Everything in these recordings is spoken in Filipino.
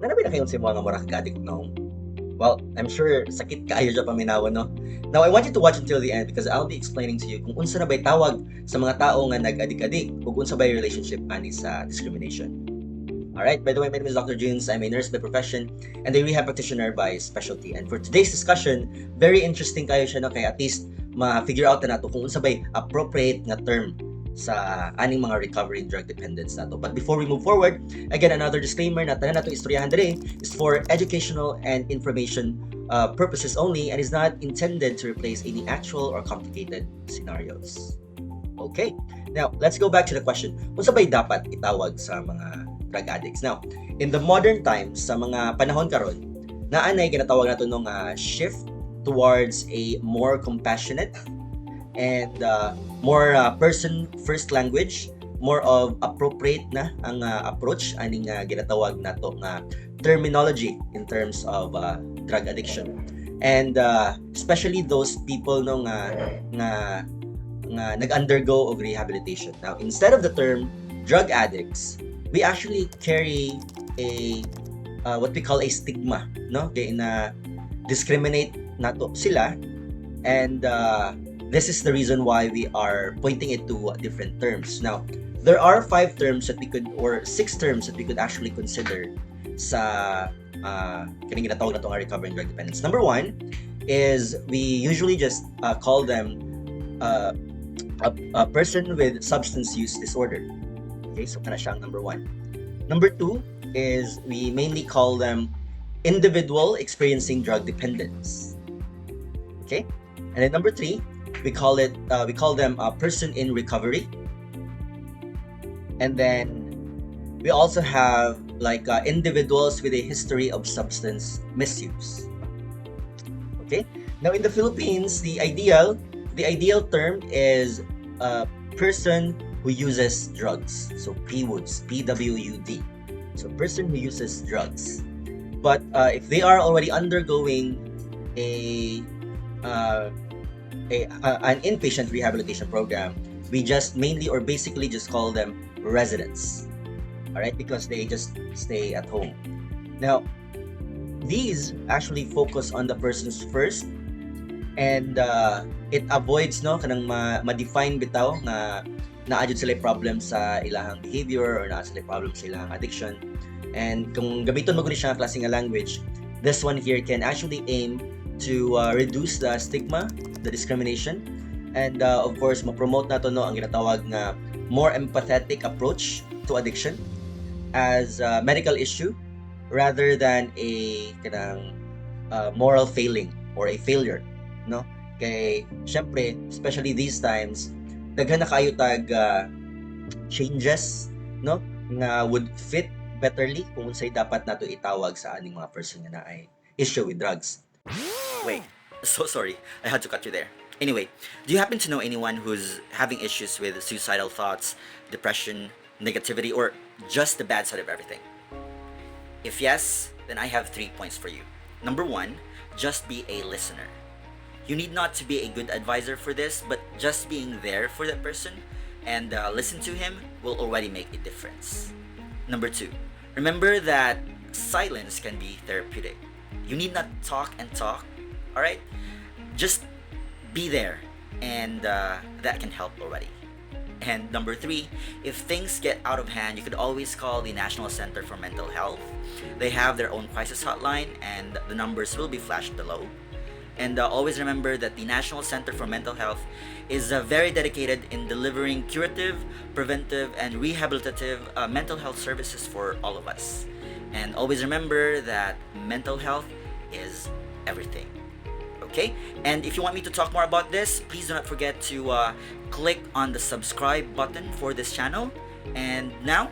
Nanapay na kayon sa mga murag addict no? Well, I'm sure sakit kaayo dyan paminawan, no? Now, I want you to watch until the end because I'll be explaining to you kung unsa na ba'y tawag sa mga tao nga nag-adik-adik ug unsa ba'y relationship ani sa discrimination. Alright, by the way, my name is Dr. Junes. I'm a nurse by profession and a rehab practitioner by specialty. And for today's discussion, very interesting kayo siya, no? Kaya at least ma-figure out na nato kung unsa ba'y appropriate nga term sa aning mga recovery drug dependence nato. But before we move forward, again, another disclaimer na tanan nato istoryahan diri is for educational and information purposes only and is not intended to replace any actual or complicated scenarios. Okay, now let's go back to the question. Unsa ba'y dapat itawag sa mga drug addicts? Now, in the modern times, sa mga panahon karon, naanay ginatawag nato nung shift towards a more compassionate and more person first language, more of appropriate na ang approach aning ginatawag nato nga terminology in terms of drug addiction. And especially those people no nga nag-undergo og rehabilitation. Now, instead of the term drug addicts, we actually carry a what we call a stigma, no? Kaya na discriminate nato sila, and this is the reason why we are pointing it to different terms. Now, there are 5 terms that we could, or 6 terms that we could actually consider sa kaning ginatawag na itong recovering drug dependence. Number 1 is we usually just call them a person with substance use disorder. Okay, so kana siyang number 1. Number 2 is we mainly call them individual experiencing drug dependence. Okay, and then number 3, we call them a person in recovery. And then we also have like individuals with a history of substance misuse. Okay, now in the Philippines, the ideal term is a person who uses drugs. So PWUD, P-W-U-D. So person who uses drugs. But if they are already undergoing an inpatient rehabilitation program, we just mainly or basically just call them residents. All right, because they just stay at home. Now, these actually focus on the persons first, and it avoids no kanang ma-define bitaw nga naadjud sila problem sa ilahang behavior or naa sila problem sa ilahang addiction. And kung gamiton mo guni siya klase nga language, this one here can actually aim to reduce the stigma, the discrimination, and of course ma-promote nato no ang ginatawag nga more empathetic approach to addiction as a medical issue rather than a kanang moral failing or a failure, no? Kay syempre, especially these times, daghan na kayo tag changes, no, nga would fit betterly kung unsay dapat nato itawag sa aning mga person nga naay issue with drugs. Wait, so sorry. I had to cut you there. Anyway, do you happen to know anyone who's having issues with suicidal thoughts, depression, negativity, or just the bad side of everything? If yes, then I have 3 points for you. Number 1, just be a listener. You need not to be a good advisor for this, but just being there for that person and listen to him will already make a difference. Number 2, remember that silence can be therapeutic. You need not talk and talk, alright? Just be there, and that can help already. And number 3, if things get out of hand, you could always call the National Center for Mental Health. They have their own crisis hotline, and the numbers will be flashed below. And always remember that the National Center for Mental Health is very dedicated in delivering curative, preventive, and rehabilitative mental health services for all of us. And always remember that mental health is everything. Okay? And if you want me to talk more about this, please do not forget to click on the subscribe button for this channel. And now,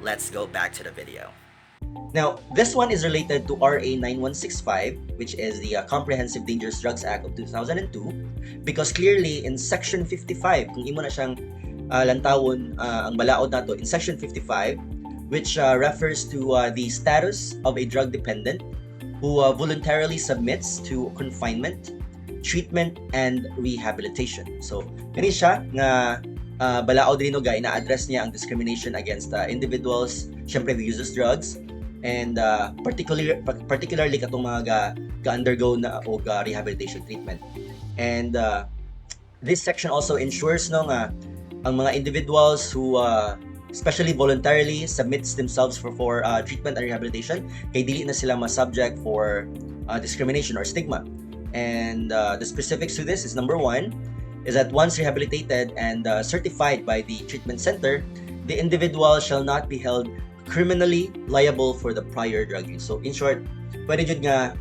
let's go back to the video. Now, this one is related to RA 9165, which is the Comprehensive Dangerous Drugs Act of 2002, because clearly in Section 55, kung imo na siyang lantawon ang balaod nato, in Section 55, which refers to the status of a drug dependent who voluntarily submits to confinement, treatment, and rehabilitation. So, kani siya nga balaod rin no, na-address niya ang discrimination against individuals, syempre who uses drugs, and particularly katong mga ga-undergo na o rehabilitation treatment. And this section also ensures no nga ang mga individuals who especially voluntarily submits themselves for treatment and rehabilitation kay dili na sila ma-subject for discrimination or stigma. And the specifics to this is number 1 is that once rehabilitated and certified by the treatment center, the individual shall not be held criminally liable for the prior drug use. So in short, pwede jud nga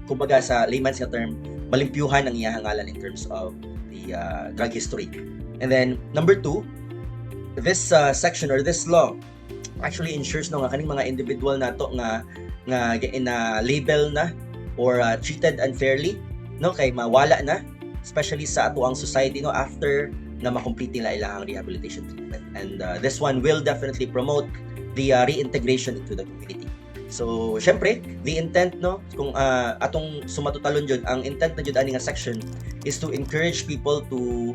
kumbaga sa layman's term, malimpyuhan ang iyang ngalan in terms of the drug history. And then number 2, this section or this law actually ensures no nga kaning mga individual nato nga label na or treated unfairly no kay mawala na, especially sa ato ang society no after na makomplete nila ilang rehabilitation treatment. And this one will definitely promote the reintegration into the community. So, syempre, the intent no kung atong sumatutalon jud, ang intent na jud ani nga section is to encourage people to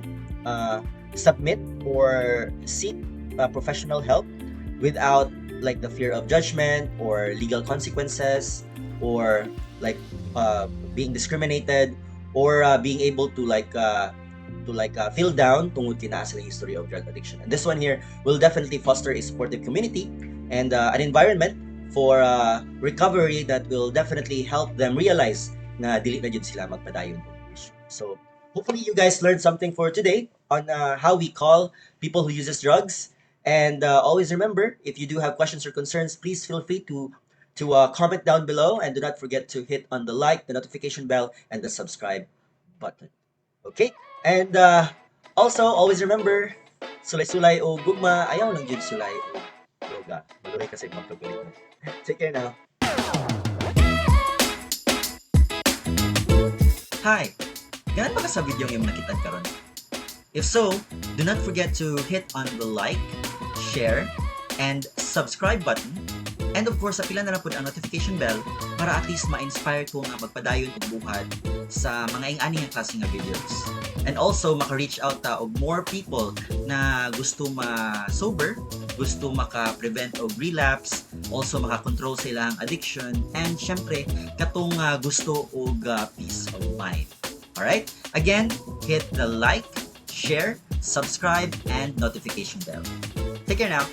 submit or seek professional help without like the fear of judgment or legal consequences or like being discriminated or being able to feel down tungod kina sa history of drug addiction. And this one here will definitely foster a supportive community and an environment for recovery that will definitely help them realize na dili na jud sila magpadayon og issue. So hopefully you guys learned something for today on how we call people who uses drugs. And always remember, if you do have questions or concerns, please feel free to comment down below, and do not forget to hit on the like, the notification bell, and the subscribe button. Okay? And also, always remember, sulay-sulay o gugma, ayaw lang jud sulay o yoga. Maluray kasi magpagalit mo. Take care now. Hi! Ganun ba ka sa video yung nakita karon? If so, do not forget to hit on the like, share, and subscribe button. And of course, apila na lang po ang notification bell para at least ma-inspire ko nga magpadayon og buhat sa mga ing-ani nga klase nga videos. And also, maka-reach out ta og more people na gusto ma-sober, gusto maka-prevent og relapse, also maka-control sa ilang addiction, and syempre, katong gusto og peace of mind. Alright? Again, hit the like, share, subscribe, and notification bell. Take care now.